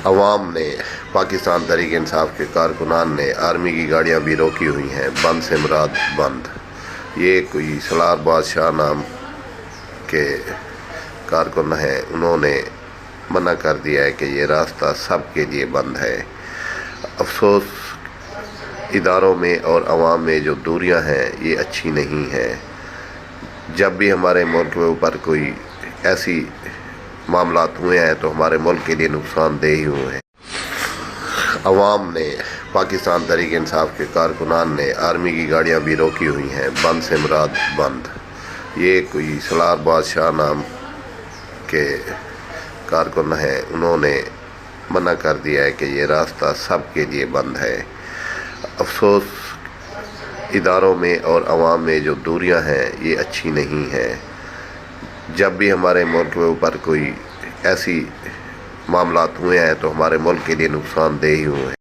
عوام نے پاکستان تحریک انصاف کے کارکنان نے آرمی کی گاڑیاں بھی روکی ہوئی ہیں۔ بند سے مراد بند، یہ کوئی سلار بادشاہ نام کے کارکن ہیں، انہوں نے منع کر دیا ہے کہ یہ راستہ سب کے لیے بند ہے۔ افسوس، اداروں میں اور عوام میں جو دوریاں ہیں یہ اچھی نہیں ہیں۔ جب بھی ہمارے ملک میں اوپر کوئی ایسی معاملات ہوئے ہیں تو ہمارے ملک کے لیے نقصان دہ ہی ہوئے ہیں۔ عوام نے پاکستان تحریک انصاف کے کارکنان نے آرمی کی گاڑیاں بھی روکی ہوئی ہیں۔ بند سے مراد بند، یہ کوئی سلار بادشاہ نام کے کارکن ہیں، انہوں نے منع کر دیا ہے کہ یہ راستہ سب کے لیے بند ہے۔ افسوس، اداروں میں اور عوام میں جو دوریاں ہیں یہ اچھی نہیں ہیں۔ جب بھی ہمارے ملک میں اوپر کوئی ایسی معاملات ہوئے ہیں تو ہمارے ملک کے لیے نقصان دہ ہی ہوئے ہیں۔